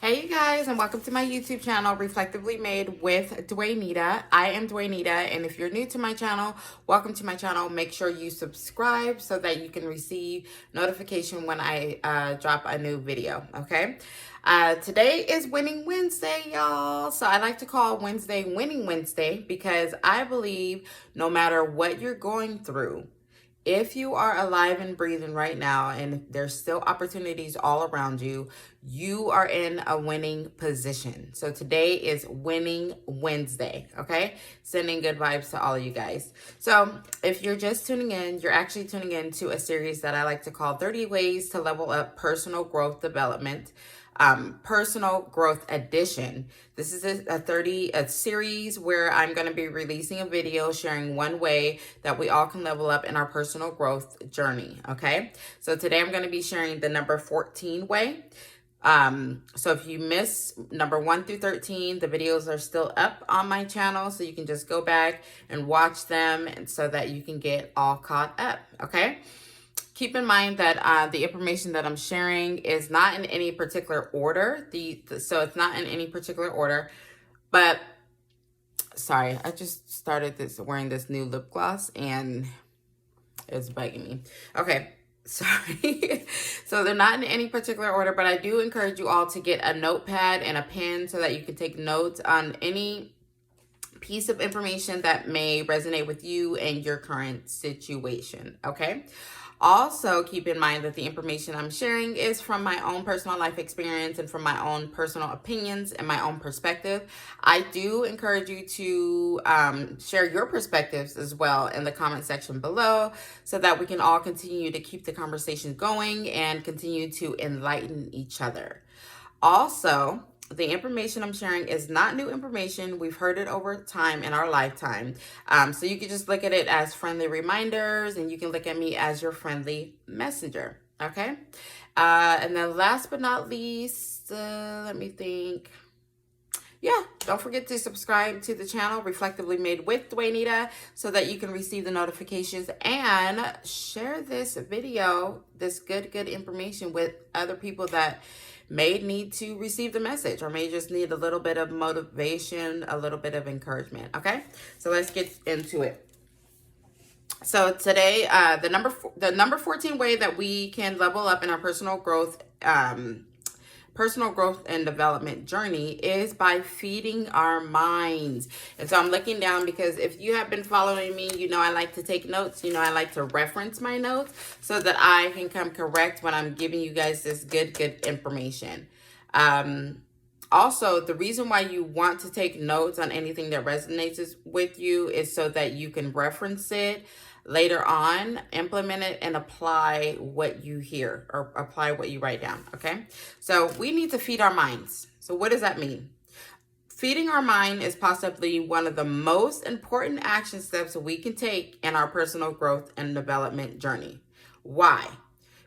Hey you guys, and welcome to my YouTube channel, Reflectively Made with Dwaynita. I am Dwaynita, and if you're new to my channel, welcome to my channel. Make sure you subscribe so that you can receive notification when I drop a new video, okay? Today is Winning Wednesday, y'all. So I like to call Wednesday Winning Wednesday because I believe no matter what you're going through, if you are alive and breathing right now and there's still opportunities all around you, you are in a winning position. So today is Winning Wednesday, okay? Sending good vibes to all of you guys. So if you're just tuning in, you're actually tuning in to a series that I like to call 30 Ways to Level Up Personal Growth Development. Personal Growth Edition. This is a series where I'm going to be releasing a video sharing one way that we all can level up in our personal growth journey. Okay, so today I'm going to be sharing the number 14 way. So if you miss number 1 through 13, the videos are still up on my channel, so you can just go back and watch them, and so that you can get all caught up. Okay. Keep in mind that the information that I'm sharing is not in any particular order. So it's not in any particular order. But sorry, I just started wearing this new lip gloss and it's bugging me. Okay, sorry. So they're not in any particular order, but I do encourage you all to get a notepad and a pen so that you can take notes on any piece of information that may resonate with you and your current situation. Okay. Also, keep in mind that the information I'm sharing is from my own personal life experience and from my own personal opinions and my own perspective. I do encourage you to share your perspectives as well in the comment section below so that we can all continue to keep the conversation going and continue to enlighten each other. Also, the information I'm sharing is not new information. We've heard it over time in our lifetime. So you can just look at it as friendly reminders, and you can look at me as your friendly messenger. Okay. And then last but not least, let me think. Yeah, don't forget to subscribe to the channel, Reflectively Made with Dwaynita, so that you can receive the notifications and share this video, this good information with other people that may need to receive the message or may just need a little bit of motivation, a little bit of encouragement. Okay, so let's get into it. So today, the number 14 way that we can level up in our personal growth and development journey is by feeding our minds. And so I'm looking down because if you have been following me, you know I like to take notes. You know I like to reference my notes so that I can come correct when I'm giving you guys this good information. Also, the reason why you want to take notes on anything that resonates with you is so that you can reference it later on, implement it, and apply what you hear or apply what you write down, okay? So we need to feed our minds. So what does that mean? Feeding our mind is possibly one of the most important action steps we can take in our personal growth and development journey. Why?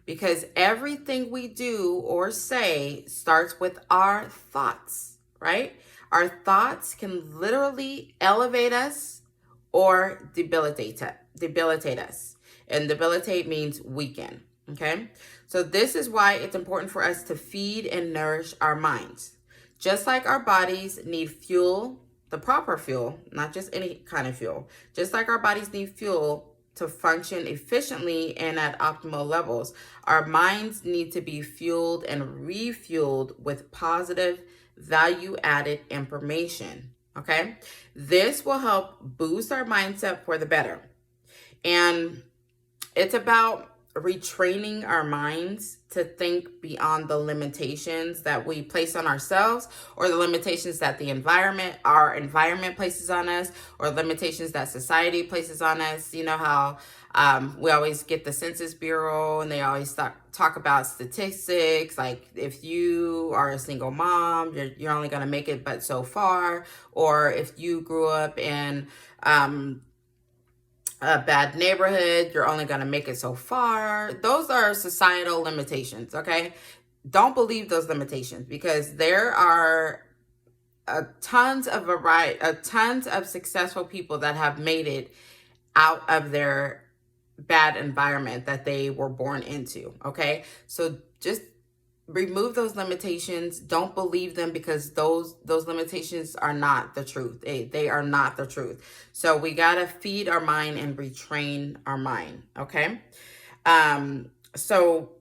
Because everything we do or say starts with our thoughts, right? Our thoughts can literally elevate us or debilitate us. And debilitate means weaken, okay? So this is why it's important for us to feed and nourish our minds. Just like our bodies need fuel, the proper fuel, not just any kind of fuel. Just like our bodies need fuel to function efficiently and at optimal levels, our minds need to be fueled and refueled with positive, value-added information, okay? This will help boost our mindset for the better. And it's about retraining our minds to think beyond the limitations that we place on ourselves or the limitations that our environment places on us or limitations that society places on us. You know how we always get the Census Bureau and they always talk about statistics, like if you are a single mom, you're only going to make it but so far, or if you grew up in a bad neighborhood, you're only going to make it so far. Those are societal limitations, okay? Don't believe those limitations because there are tons of successful people that have made it out of their bad environment that they were born into, okay? So just remove those limitations. Don't believe them, because those limitations are not the truth. They are not the truth. So we got to feed our mind and retrain our mind. Okay. So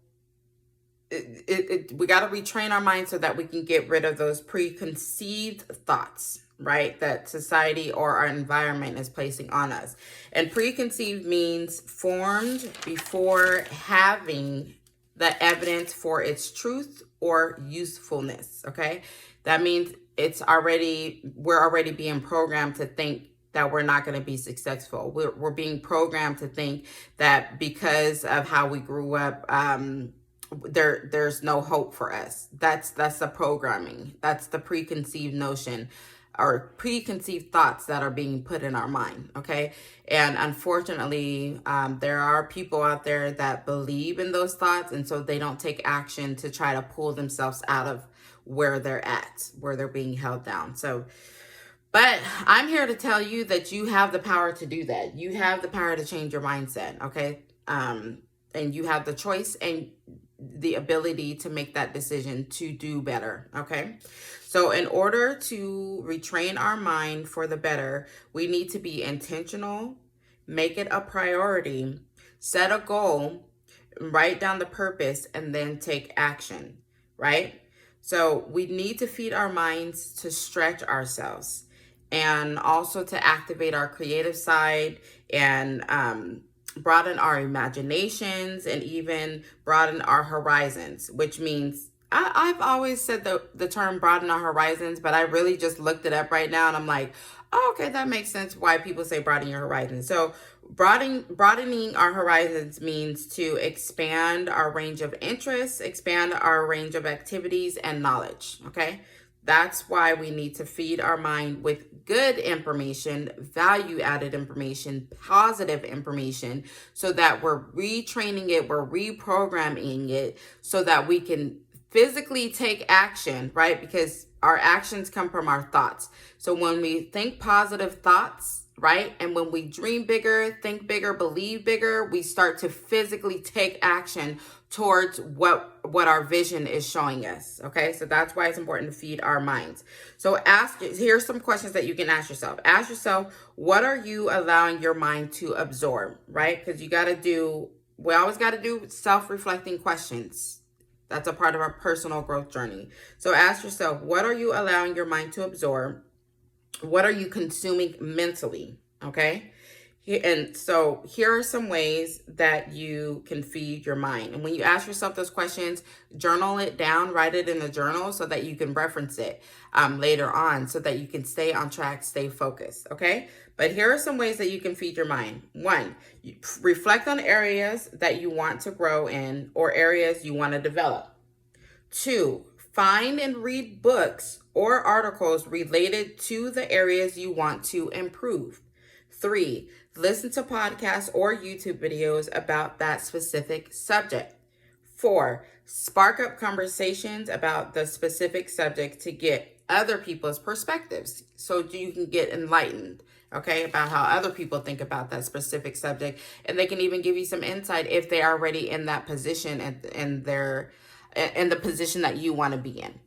we got to retrain our mind so that we can get rid of those preconceived thoughts, right, that society or our environment is placing on us. And preconceived means formed before having the evidence for its truth or usefulness. Okay, that means we're already being programmed to think that we're not going to be successful. We're being programmed to think that because of how we grew up, there's no hope for us. That's the programming. That's the preconceived notion or preconceived thoughts that are being put in our mind. Okay. And unfortunately, there are people out there that believe in those thoughts, and so they don't take action to try to pull themselves out of where they're at, where they're being held down. So, but I'm here to tell you that you have the power to do that. You have the power to change your mindset. Okay. And you have the choice and the ability to make that decision to do better. Okay. So in order to retrain our mind for the better, we need to be intentional, make it a priority, set a goal, write down the purpose, and then take action, right? So we need to feed our minds to stretch ourselves and also to activate our creative side and broaden our imaginations and even broaden our horizons, which means I've always said the term broaden our horizons, but I really just looked it up right now and I'm like, oh, okay, that makes sense why people say broaden your horizons. So broadening our horizons means to expand our range of interests, expand our range of activities and knowledge. Okay. That's why we need to feed our mind with good information, value-added information, positive information, so that we're retraining it, we're reprogramming it, so that we can physically take action, right? Because our actions come from our thoughts. So when we think positive thoughts, right? And when we dream bigger, think bigger, believe bigger, we start to physically take action towards what our vision is showing us. Okay. So that's why it's important to feed our minds. So here's some questions that you can ask yourself. Ask yourself, what are you allowing your mind to absorb, right? Because we always got to do self-reflecting questions. That's a part of our personal growth journey. So ask yourself, what are you allowing your mind to absorb? What are you consuming mentally? Okay. And so here are some ways that you can feed your mind. And when you ask yourself those questions, journal it down, write it in a journal so that you can reference it later on, so that you can stay on track, stay focused. Okay. But here are some ways that you can feed your mind. 1, reflect on areas that you want to grow in or areas you want to develop. 2, find and read books or articles related to the areas you want to improve. 3, listen to podcasts or YouTube videos about that specific subject. 4, spark up conversations about the specific subject to get other people's perspectives so you can get enlightened, okay, about how other people think about that specific subject. And they can even give you some insight if they're already in that position and they're in the position that you want to be in.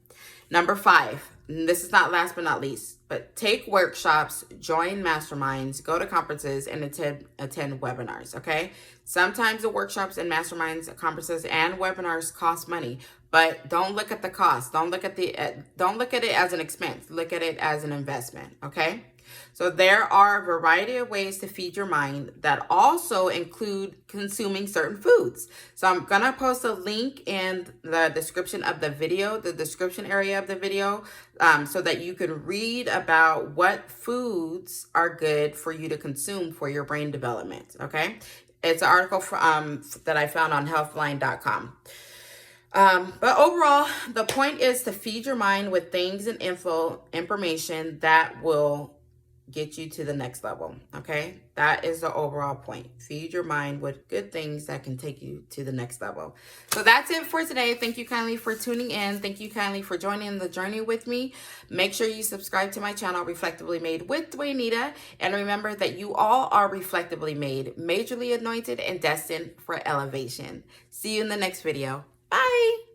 Number 5, and this is not last but not least, but take workshops, join masterminds, go to conferences, and attend webinars, okay? Sometimes the workshops and masterminds, conferences, and webinars cost money, but don't look at the cost. Don't look at it as an expense. Look at it as an investment, okay? So there are a variety of ways to feed your mind that also include consuming certain foods. So I'm going to post a link in the description of the video, the description area of the video, so that you can read about what foods are good for you to consume for your brain development. Okay. It's an article that I found on healthline.com. But overall, the point is to feed your mind with things and information that will get you to the next level. Okay. That is the overall point. Feed your mind with good things that can take you to the next level. So that's it for today. Thank you kindly for tuning in. Thank you kindly for joining the journey with me. Make sure you subscribe to my channel, Reflectively Made with Dwaynita. And remember that you all are reflectively made, majorly anointed, and destined for elevation. See you in the next video. Bye.